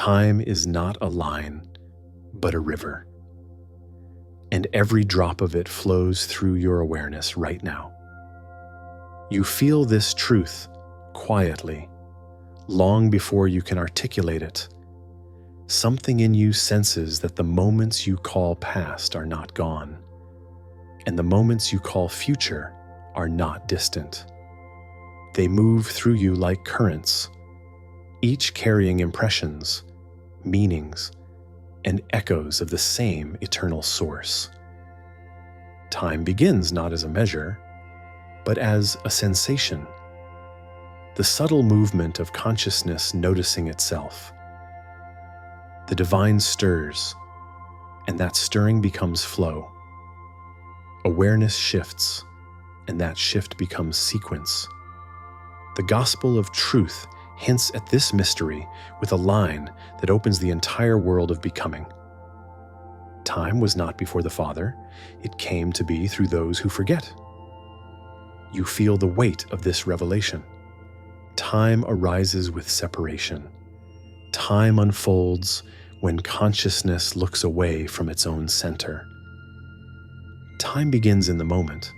Time is not a line, but a river. And every drop of it flows through your awareness right now. You feel this truth quietly, long before you can articulate it. Something in you senses that the moments you call past are not gone, and the moments you call future are not distant. They move through you like currents, each carrying impressions, meanings, and echoes of the same eternal source. Time begins not as a measure, but as a sensation, the subtle movement of consciousness noticing itself. The divine stirs, and that stirring becomes flow. Awareness shifts, and that shift becomes sequence. The gospel of truth hints at this mystery with a line that opens the entire world of becoming. Time was not before the Father, it came to be through those who forget. You feel the weight of this revelation. Time arises with separation. Time unfolds when consciousness looks away from its own center. Time begins in the moment.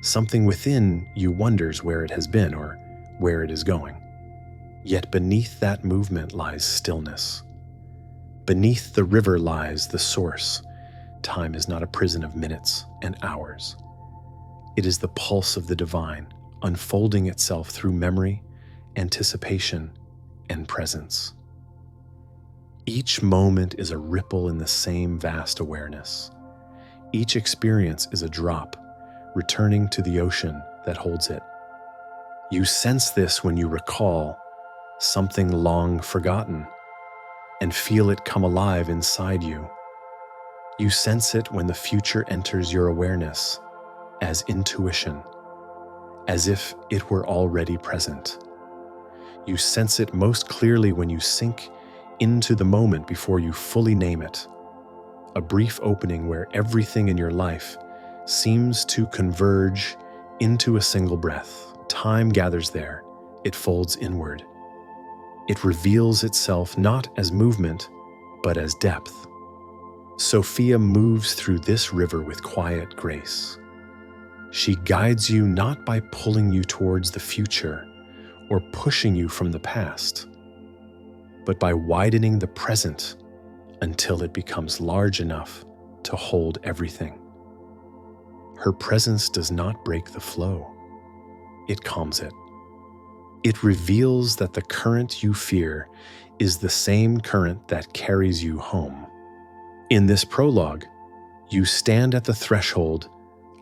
Something within you wonders where it has been or where it is going. Yet beneath that movement lies stillness. Beneath the river lies the source. Time is not a prison of minutes and hours. It is the pulse of the divine, unfolding itself through memory, anticipation, and presence. Each moment is a ripple in the same vast awareness. Each experience is a drop, returning to the ocean that holds it. You sense this when you recall something long forgotten and feel it come alive inside you. You sense it when the future enters your awareness as intuition, as if it were already present. You sense it most clearly when you sink into the moment before you fully name it, a brief opening where everything in your life seems to converge into a single breath. Time gathers there, it folds inward. It reveals itself not as movement, but as depth. Sophia moves through this river with quiet grace. She guides you not by pulling you towards the future or pushing you from the past, but by widening the present until it becomes large enough to hold everything. Her presence does not break the flow. It calms it. It reveals that the current you fear is the same current that carries you home. In this prologue, you stand at the threshold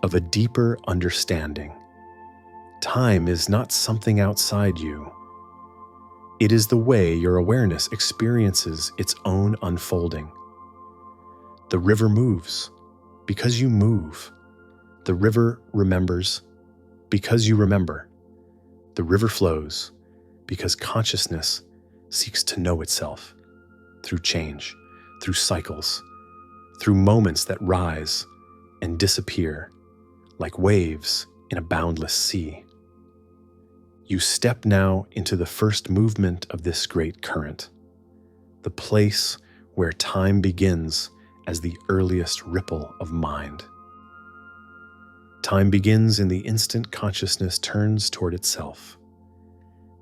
of a deeper understanding. Time is not something outside you. It is the way your awareness experiences its own unfolding. The river moves because you move. The river remembers because you remember. The river flows because consciousness seeks to know itself through change, through cycles, through moments that rise and disappear like waves in a boundless sea. You step now into the first movement of this great current, the place where time begins as the earliest ripple of mind. Time begins in the instant consciousness turns toward itself.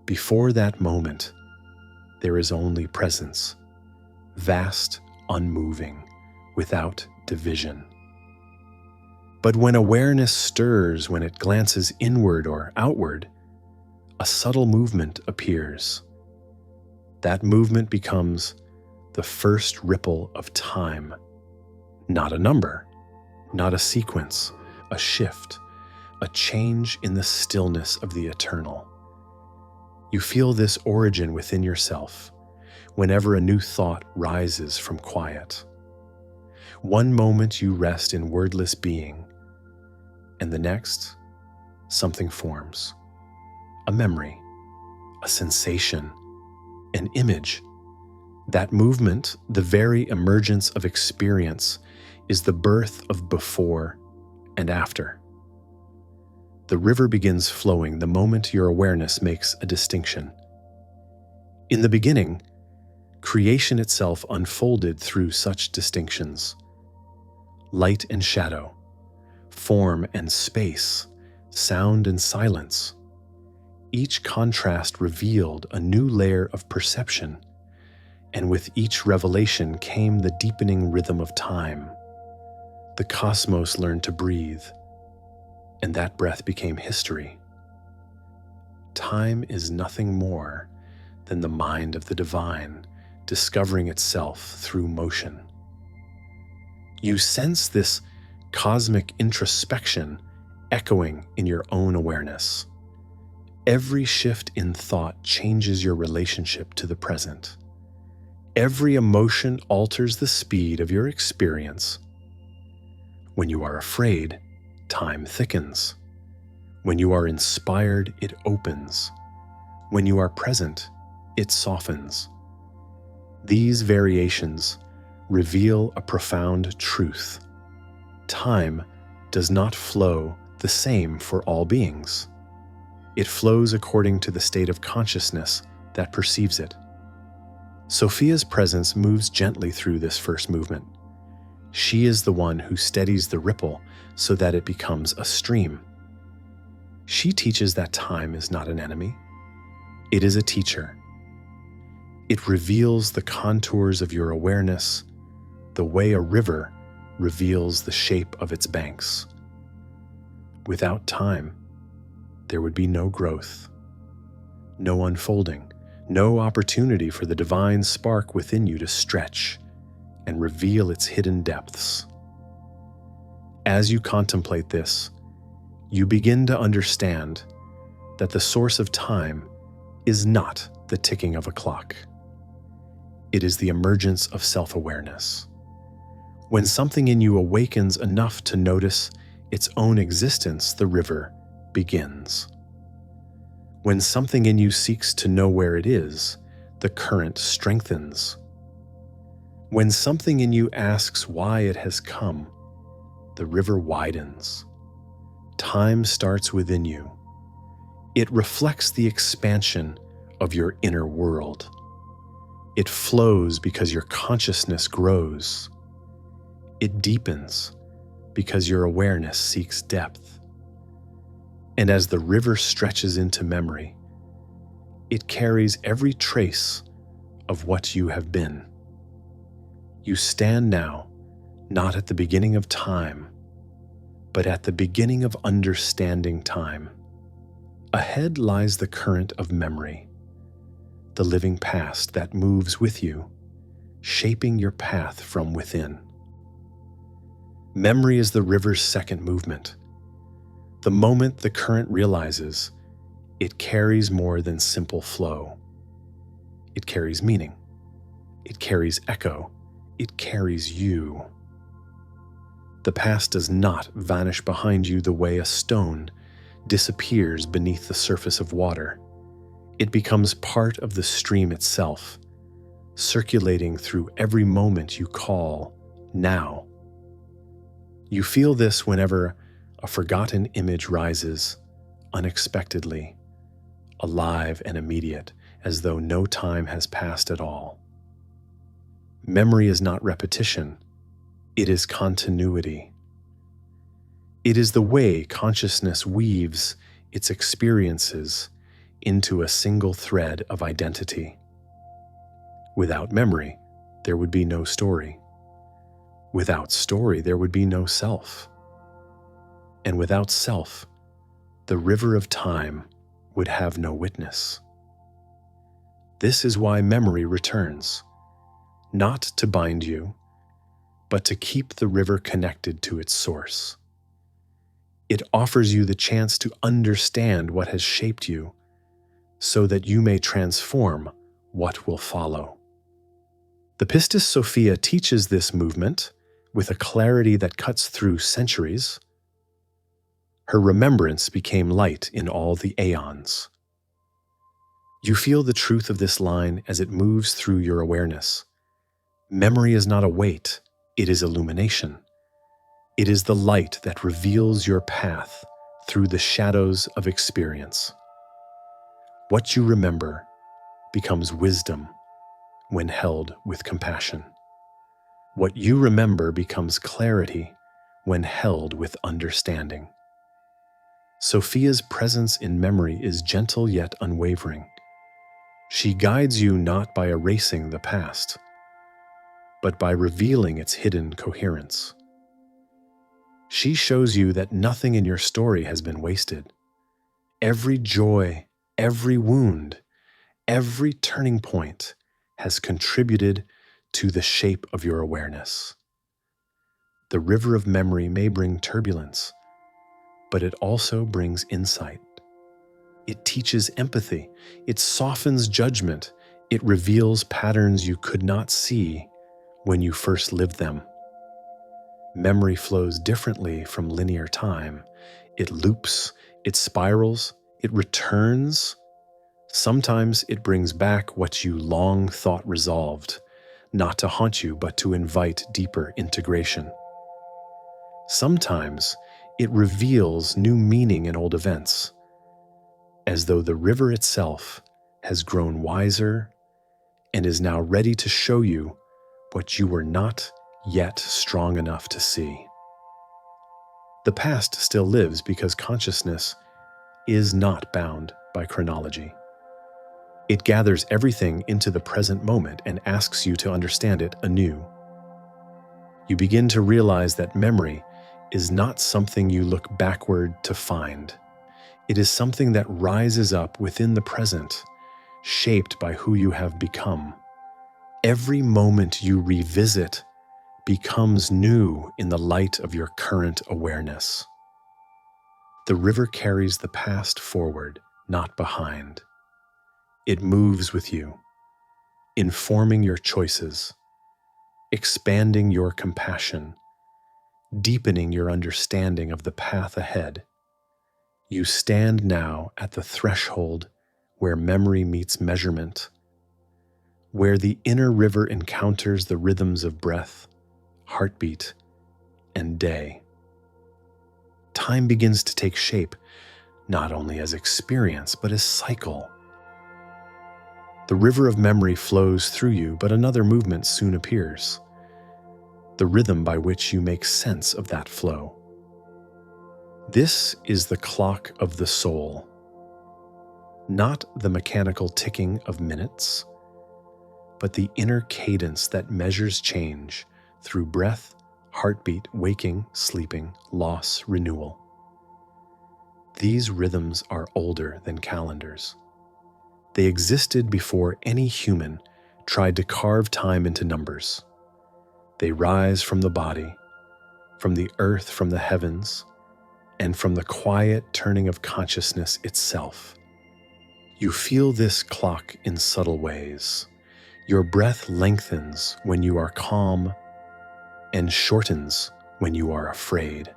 Before that moment, there is only presence, vast, unmoving, without division. But when awareness stirs, when it glances inward or outward, a subtle movement appears. That movement becomes the first ripple of time, not a number, not a sequence, a shift, a change in the stillness of the eternal. You feel this origin within yourself whenever a new thought rises from quiet. One moment you rest in wordless being, and the next, something forms. A memory, a sensation, an image. That movement, the very emergence of experience, is the birth of before and after. The river begins flowing the moment your awareness makes a distinction. In the beginning, Creation itself unfolded through such distinctions. Light and shadow, form and space, sound and silence. Each contrast revealed a new layer of perception, and with each revelation came the deepening rhythm of time. The cosmos learned to breathe, and that breath became history. Time is nothing more than the mind of the divine discovering itself through motion. You sense this cosmic introspection echoing in your own awareness. Every shift in thought changes your relationship to the present. Every emotion alters the speed of your experience. When you are afraid, time thickens. When you are inspired, it opens. When you are present, it softens. These variations reveal a profound truth. Time does not flow the same for all beings. It flows according to the state of consciousness that perceives it. Sophia's presence moves gently through this first movement. She is the one who steadies the ripple so that it becomes a stream. She teaches that time is not an enemy. It is a teacher. It reveals the contours of your awareness, the way a river reveals the shape of its banks. Without time, there would be no growth, no unfolding, no opportunity for the divine spark within you to stretch and reveal its hidden depths. As you contemplate this, you begin to understand that the source of time is not the ticking of a clock. It is the emergence of self-awareness. When something in you awakens enough to notice its own existence, the river begins. When something in you seeks to know where it is, the current strengthens. When something in you asks why it has come, the river widens. Time starts within you. It reflects the expansion of your inner world. It flows because your consciousness grows. It deepens because your awareness seeks depth. And as the river stretches into memory, it carries every trace of what you have been. You stand now, not at the beginning of time, but at the beginning of understanding time. Ahead lies the current of memory, the living past that moves with you, shaping your path from within. Memory is the river's second movement. The moment the current realizes it carries more than simple flow. It carries meaning. It carries echo. It carries you. The past does not vanish behind you the way a stone disappears beneath the surface of water. It becomes part of the stream itself, circulating through every moment you call now. You feel this whenever a forgotten image rises, unexpectedly, alive and immediate, as though no time has passed at all. Memory is not repetition, it is continuity. It is the way consciousness weaves its experiences into a single thread of identity. Without memory, there would be no story. Without story, there would be no self. And without self, the river of time would have no witness. This is why memory returns, not to bind you, but to keep the river connected to its source. It offers you the chance to understand what has shaped you, so that you may transform what will follow. The Pistis Sophia teaches this movement with a clarity that cuts through centuries. Her remembrance became light in all the aeons. You feel the truth of this line as it moves through your awareness. Memory is not a weight, it is illumination. It is the light that reveals your path through the shadows of experience. What you remember becomes wisdom when held with compassion. What you remember becomes clarity when held with understanding. Sophia's presence in memory is gentle yet unwavering. She guides you not by erasing the past, but by revealing its hidden coherence. She shows you that nothing in your story has been wasted. Every joy, every wound, every turning point has contributed to the shape of your awareness. The river of memory may bring turbulence, but it also brings insight. It teaches empathy, it softens judgment, it reveals patterns you could not see when you first lived them. Memory flows differently from linear time. It loops, it spirals, it returns. Sometimes it brings back what you long thought resolved, not to haunt you, but to invite deeper integration. Sometimes it reveals new meaning in old events, as though the river itself has grown wiser and is now ready to show you what you were not yet strong enough to see. The past still lives because consciousness is not bound by chronology. It gathers everything into the present moment and asks you to understand it anew. You begin to realize that memory is not something you look backward to find. It is something that rises up within the present, shaped by who you have become. Every moment you revisit becomes new in the light of your current awareness. The river carries the past forward, not behind. It moves with you, informing your choices, expanding your compassion, deepening your understanding of the path ahead. You stand now at the threshold where memory meets measurement, where the inner river encounters the rhythms of breath, heartbeat, and day. Time begins to take shape, not only as experience, but as cycle. The river of memory flows through you, but another movement soon appears, the rhythm by which you make sense of that flow. This is the clock of the soul, not the mechanical ticking of minutes, but the inner cadence that measures change through breath, heartbeat, waking, sleeping, loss, renewal. These rhythms are older than calendars. They existed before any human tried to carve time into numbers. They rise from the body, from the earth, from the heavens, and from the quiet turning of consciousness itself. You feel this clock in subtle ways. Your breath lengthens when you are calm and shortens when you are afraid.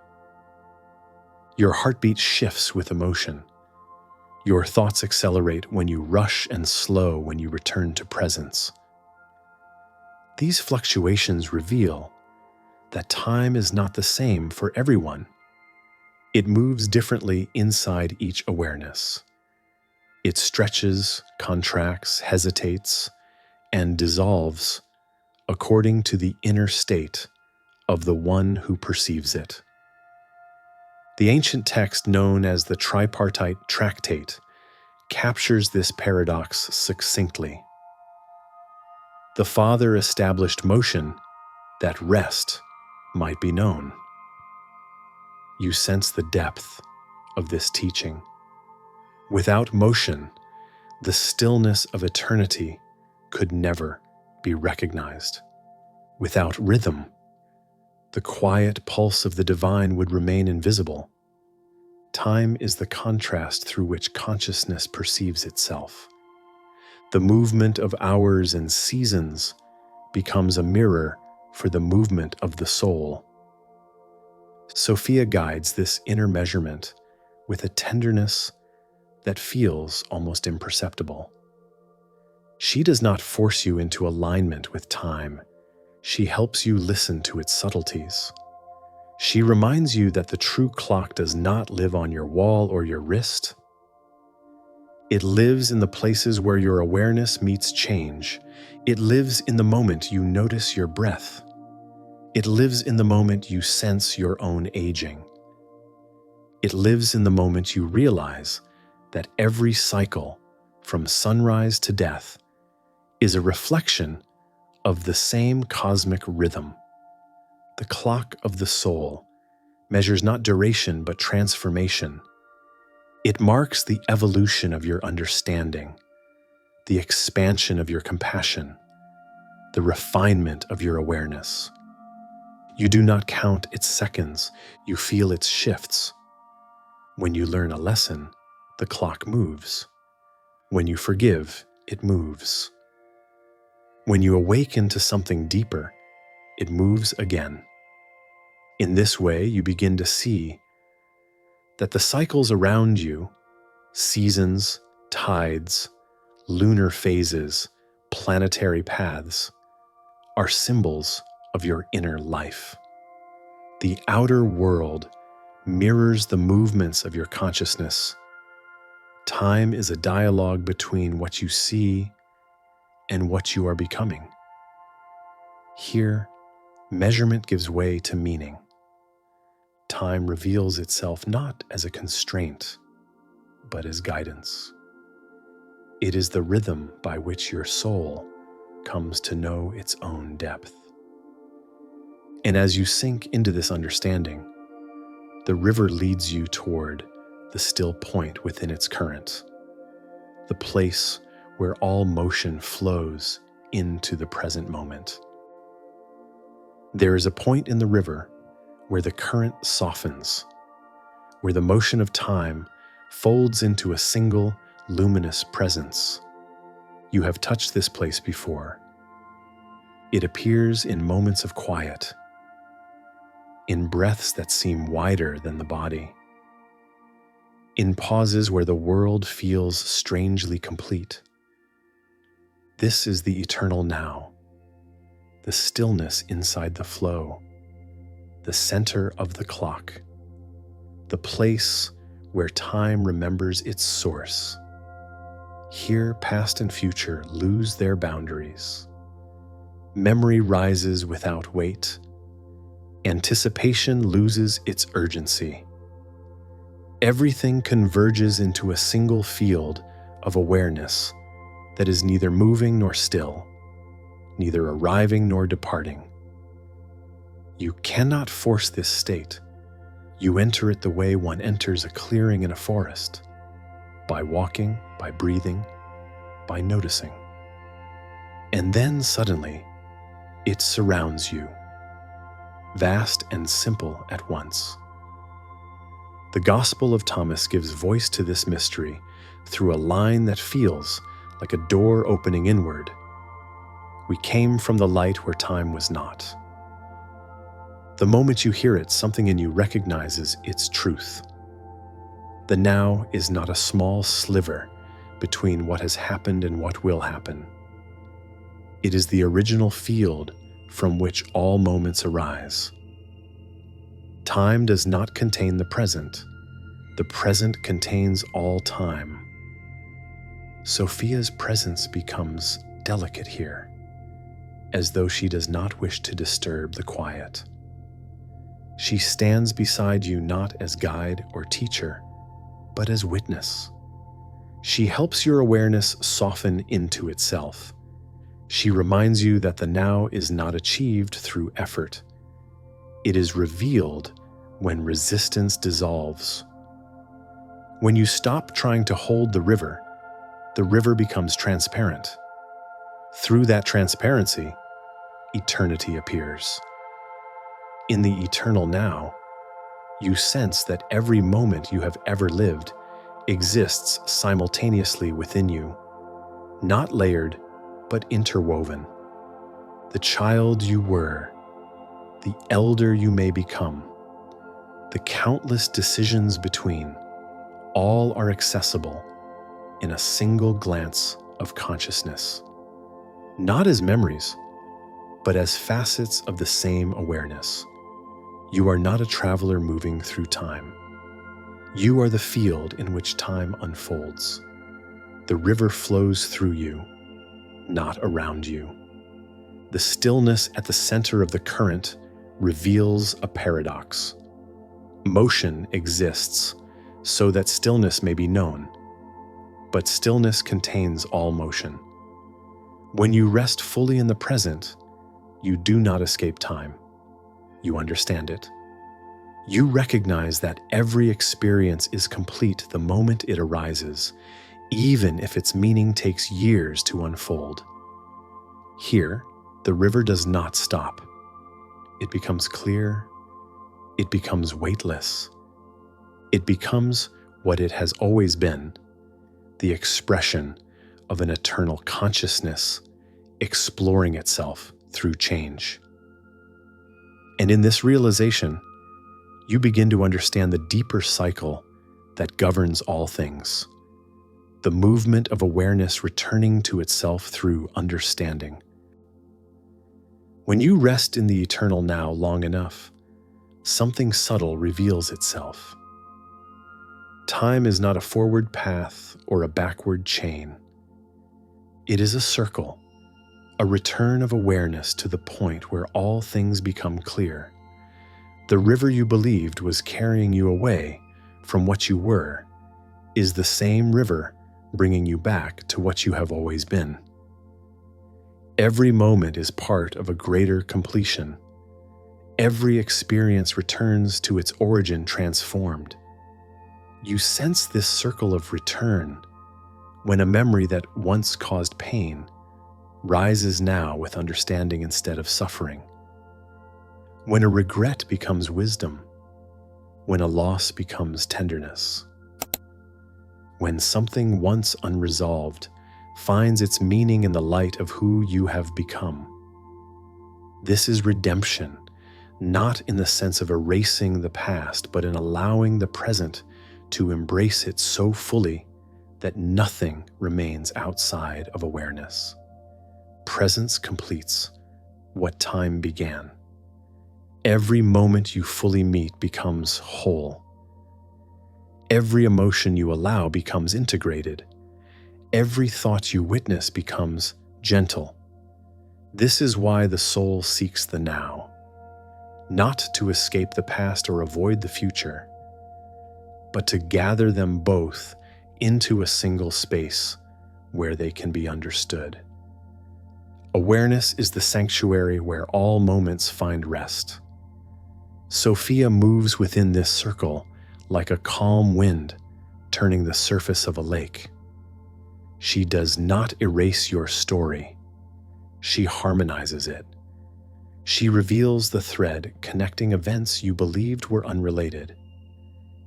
Your heartbeat shifts with emotion. Your thoughts accelerate when you rush and slow when you return to presence. These fluctuations reveal that time is not the same for everyone. It moves differently inside each awareness. It stretches, contracts, hesitates, and dissolves according to the inner state of the one who perceives it. The ancient text known as the Tripartite Tractate captures this paradox succinctly. The Father established motion that rest might be known. You sense the depth of this teaching. Without motion, the stillness of eternity could never be recognized. Without rhythm, the quiet pulse of the divine would remain invisible. Time is the contrast through which consciousness perceives itself. The movement of hours and seasons becomes a mirror for the movement of the soul. Sophia guides this inner measurement with a tenderness that feels almost imperceptible. She does not force you into alignment with time. She helps you listen to its subtleties. She reminds you that the true clock does not live on your wall or your wrist. It lives in the places where your awareness meets change. It lives in the moment you notice your breath. It lives in the moment you sense your own aging. It lives in the moment you realize that every cycle, from sunrise to death, is a reflection of the same cosmic rhythm. The clock of the soul measures not duration but transformation. It marks the evolution of your understanding, the expansion of your compassion, the refinement of your awareness. You do not count its seconds, you feel its shifts. When you learn a lesson, the clock moves. When you forgive, it moves. When you awaken to something deeper, it moves again. In this way, you begin to see that the cycles around you, seasons, tides, lunar phases, planetary paths, are symbols of your inner life. The outer world mirrors the movements of your consciousness. Time is a dialogue between what you see and what you are becoming. Here, measurement gives way to meaning. Time reveals itself not as a constraint, but as guidance. It is the rhythm by which your soul comes to know its own depth. And as you sink into this understanding, the river leads you toward the still point within its current, the place where all motion flows into the present moment. There is a point in the river where the current softens, where the motion of time folds into a single luminous presence. You have touched this place before. It appears in moments of quiet, in breaths that seem wider than the body, in pauses where the world feels strangely complete. This is the eternal now, the stillness inside the flow, the center of the clock, the place where time remembers its source. Here, past and future lose their boundaries. Memory rises without weight. Anticipation loses its urgency. Everything converges into a single field of awareness that is neither moving nor still, neither arriving nor departing. You cannot force this state. You enter it the way one enters a clearing in a forest, by walking, by breathing, by noticing. And then suddenly, it surrounds you, vast and simple at once. The Gospel of Thomas gives voice to this mystery through a line that feels like a door opening inward. We came from the light where time was not. The moment you hear it, something in you recognizes its truth. The now is not a small sliver between what has happened and what will happen. It is the original field from which all moments arise. Time does not contain the present. The present contains all time. Sophia's presence becomes delicate here, as though she does not wish to disturb the quiet. She stands beside you not as guide or teacher, but as witness. She helps your awareness soften into itself. She reminds you that the now is not achieved through effort. It is revealed when resistance dissolves. When you stop trying to hold the river becomes transparent. Through that transparency, eternity appears. In the eternal now, you sense that every moment you have ever lived exists simultaneously within you, not layered, but interwoven. The child you were, the elder you may become, the countless decisions between, all are accessible in a single glance of consciousness, not as memories, but as facets of the same awareness. You are not a traveler moving through time. You are the field in which time unfolds. The river flows through you, not around you. The stillness at the center of the current reveals a paradox. Motion exists so that stillness may be known, but stillness contains all motion. When you rest fully in the present, you do not escape time. You understand it. You recognize that every experience is complete the moment it arises, even if its meaning takes years to unfold. Here, the river does not stop. It becomes clear. It becomes weightless. It becomes what it has always been, the expression of an eternal consciousness exploring itself through change. And in this realization, you begin to understand the deeper cycle that governs all things, the movement of awareness returning to itself through understanding. When you rest in the eternal now long enough, something subtle reveals itself. Time is not a forward path or a backward chain. It is a circle, a return of awareness to the point where all things become clear. The river you believed was carrying you away from what you were is the same river bringing you back to what you have always been. Every moment is part of a greater completion. Every experience returns to its origin transformed. You sense this circle of return when a memory that once caused pain rises now with understanding instead of suffering. When a regret becomes wisdom, when a loss becomes tenderness. When something once unresolved finds its meaning in the light of who you have become. This is redemption, not in the sense of erasing the past, but in allowing the present to embrace it so fully that nothing remains outside of awareness. Presence completes what time began. Every moment you fully meet becomes whole. Every emotion you allow becomes integrated. Every thought you witness becomes gentle. This is why the soul seeks the now, not to escape the past or avoid the future, but to gather them both into a single space where they can be understood. Awareness is the sanctuary where all moments find rest. Sophia moves within this circle like a calm wind turning the surface of a lake. She does not erase your story. She harmonizes it. She reveals the thread connecting events you believed were unrelated.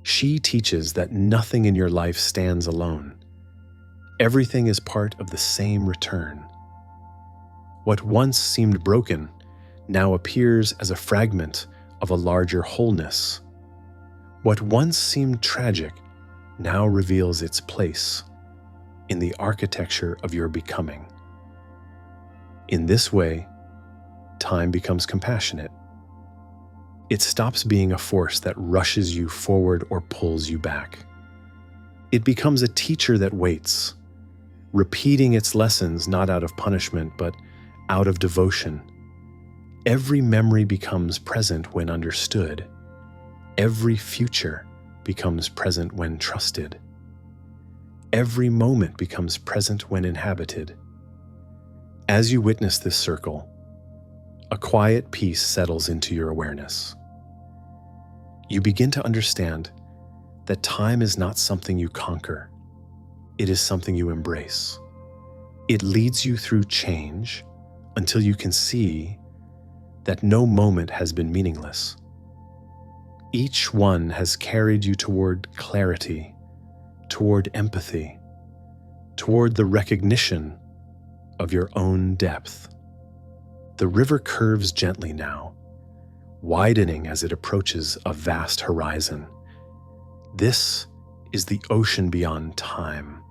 She teaches that nothing in your life stands alone. Everything is part of the same return. What once seemed broken now appears as a fragment of a larger wholeness. What once seemed tragic now reveals its place in the architecture of your becoming. In this way, time becomes compassionate. It stops being a force that rushes you forward or pulls you back. It becomes a teacher that waits, repeating its lessons not out of punishment but out of devotion. Every memory becomes present when understood. Every future becomes present when trusted. Every moment becomes present when inhabited. As you witness this circle, a quiet peace settles into your awareness. You begin to understand that time is not something you conquer. It is something you embrace. It leads you through change until you can see that no moment has been meaningless. Each one has carried you toward clarity, toward empathy, toward the recognition of your own depth. The river curves gently now, widening as it approaches a vast horizon. This is the ocean beyond time,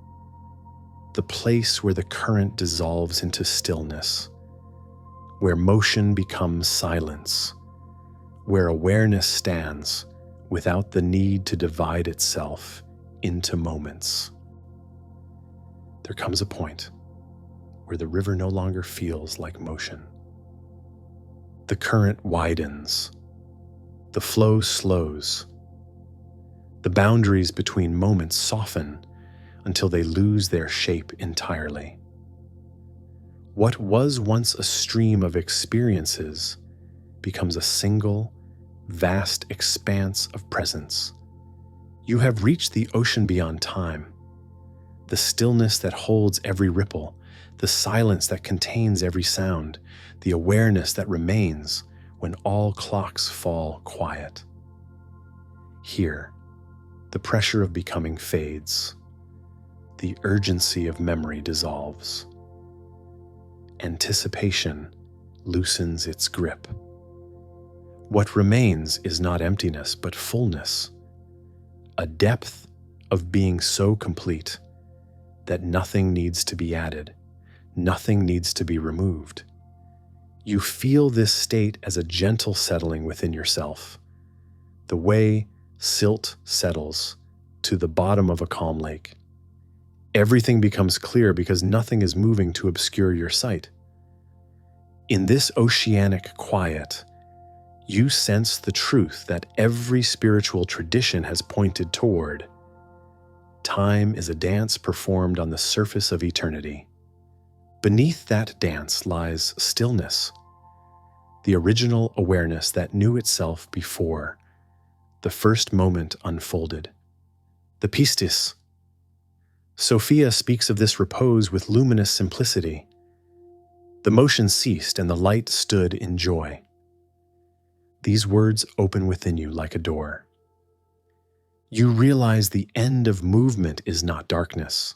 the place where the current dissolves into stillness, where motion becomes silence, where awareness stands without the need to divide itself into moments. there comes a point where the river no longer feels like motion. The current widens, the flow slows, the boundaries between moments soften until they lose their shape entirely. What was once a stream of experiences becomes a single, vast expanse of presence. You have reached the ocean beyond time, the stillness that holds every ripple, the silence that contains every sound, the awareness that remains when all clocks fall quiet. Here, the pressure of becoming fades. The urgency of memory dissolves. Anticipation loosens its grip. What remains is not emptiness, but fullness, a depth of being so complete that nothing needs to be added, nothing needs to be removed. You feel this state as a gentle settling within yourself, the way silt settles to the bottom of a calm lake. Everything becomes clear because nothing is moving to obscure your sight. In this oceanic quiet, you sense the truth that every spiritual tradition has pointed toward. Time is a dance performed on the surface of eternity. Beneath that dance lies stillness, the original awareness that knew itself before the first moment unfolded. The pistis. Sophia speaks of this repose with luminous simplicity. The motion ceased and the light stood in joy. These words open within you like a door. You realize the end of movement is not darkness.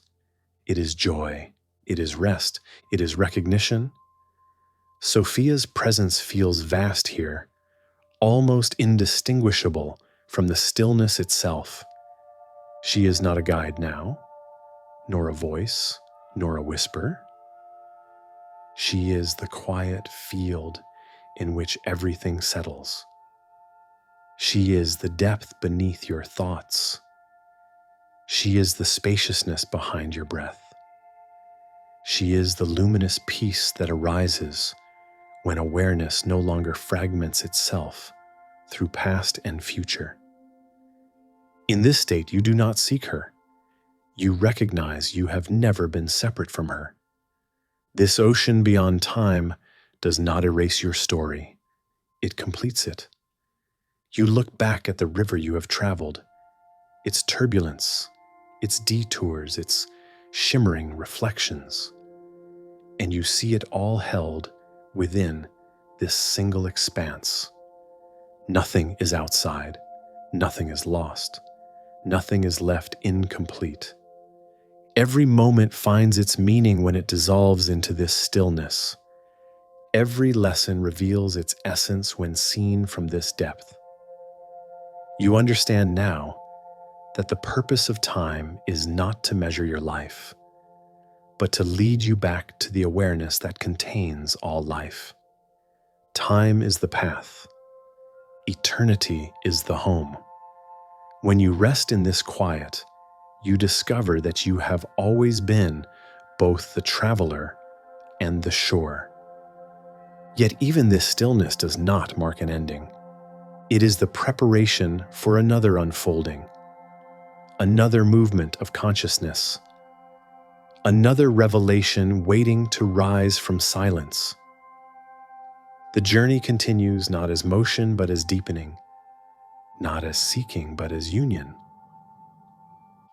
It is joy. It is rest. It is recognition. Sophia's presence feels vast here, almost indistinguishable from the stillness itself. She is not a guide now, nor a voice, nor a whisper. She is the quiet field in which everything settles. She is the depth beneath your thoughts. She is the spaciousness behind your breath. She is the luminous peace that arises when awareness no longer fragments itself through past and future. In this state, you do not seek her. You recognize you have never been separate from her. This ocean beyond time does not erase your story. It completes it. You look back at the river you have traveled, its turbulence, its detours, its shimmering reflections, and you see it all held within this single expanse. Nothing is outside, nothing is lost, nothing is left incomplete. Every moment finds its meaning when it dissolves into this stillness. Every lesson reveals its essence when seen from this depth. You understand now that the purpose of time is not to measure your life, but to lead you back to the awareness that contains all life. Time is the path. Eternity is the home. When you rest in this quiet, you discover that you have always been both the traveler and the shore. Yet even this stillness does not mark an ending. It is the preparation for another unfolding, another movement of consciousness, another revelation waiting to rise from silence. The journey continues not as motion but as deepening, not as seeking but as union.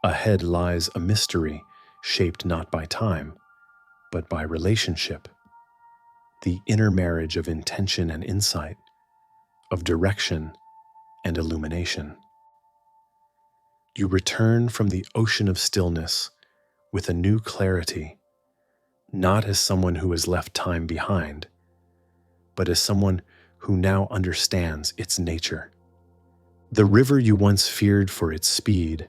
Ahead lies a mystery shaped not by time, but by relationship, the inner marriage of intention and insight, of direction and illumination. You return from the ocean of stillness with a new clarity, not as someone who has left time behind, but as someone who now understands its nature. The river you once feared for its speed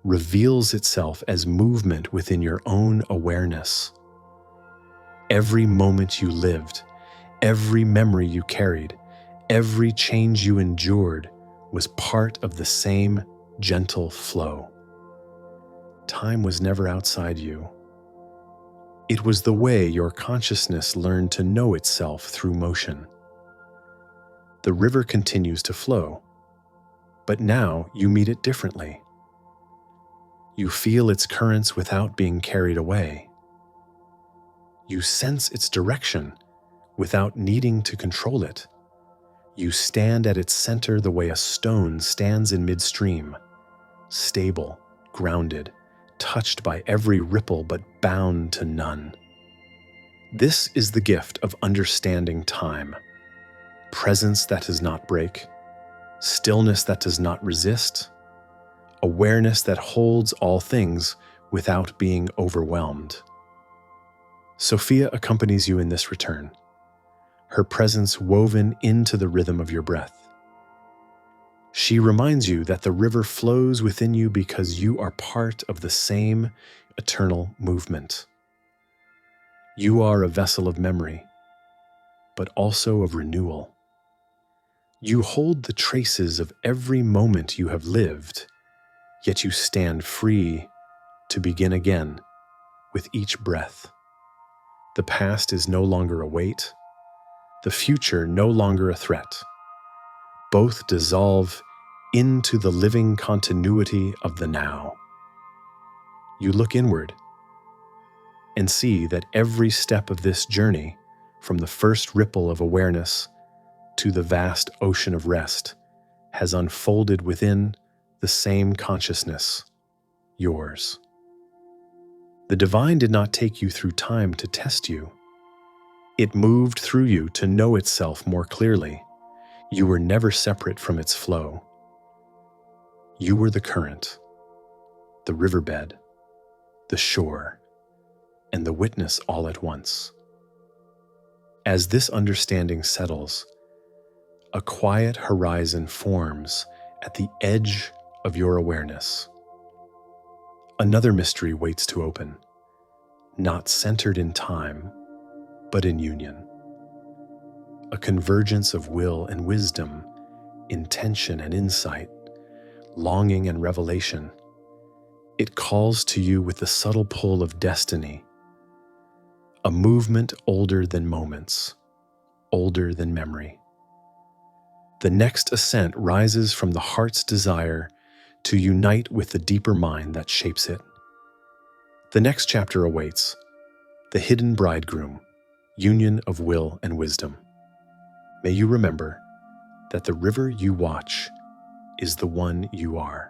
reveals itself as movement within your own awareness. Every moment you lived, every memory you carried, every change you endured was part of the same gentle flow. Time was never outside you. It was the way your consciousness learned to know itself through motion. The river continues to flow, but now you meet it differently. You feel its currents without being carried away. You sense its direction without needing to control it. You stand at its center the way a stone stands in midstream, stable, grounded, touched by every ripple but bound to none. This is the gift of understanding time. Presence that does not break, stillness that does not resist, awareness that holds all things without being overwhelmed. Sophia accompanies you in this return, her presence woven into the rhythm of your breath. She reminds you that the river flows within you because you are part of the same eternal movement. You are a vessel of memory, but also of renewal. You hold the traces of every moment you have lived, yet you stand free to begin again with each breath. The past is no longer a weight, the future no longer a threat. Both dissolve into the living continuity of the now. You look inward and see that every step of this journey, from the first ripple of awareness to the vast ocean of rest, has unfolded within the same consciousness, yours. The divine did not take you through time to test you. It moved through you to know itself more clearly. You were never separate from its flow. You were the current, the riverbed, the shore, and the witness all at once. As this understanding settles, a quiet horizon forms at the edge of your awareness. Another mystery waits to open, not centered in time, but in union. A convergence of will and wisdom, intention and insight, longing and revelation. It calls to you with the subtle pull of destiny, a movement older than moments, older than memory. The next ascent rises from the heart's desire to unite with the deeper mind that shapes it. The next chapter awaits, the hidden bridegroom, union of will and wisdom. May you remember that the river you watch is the one you are.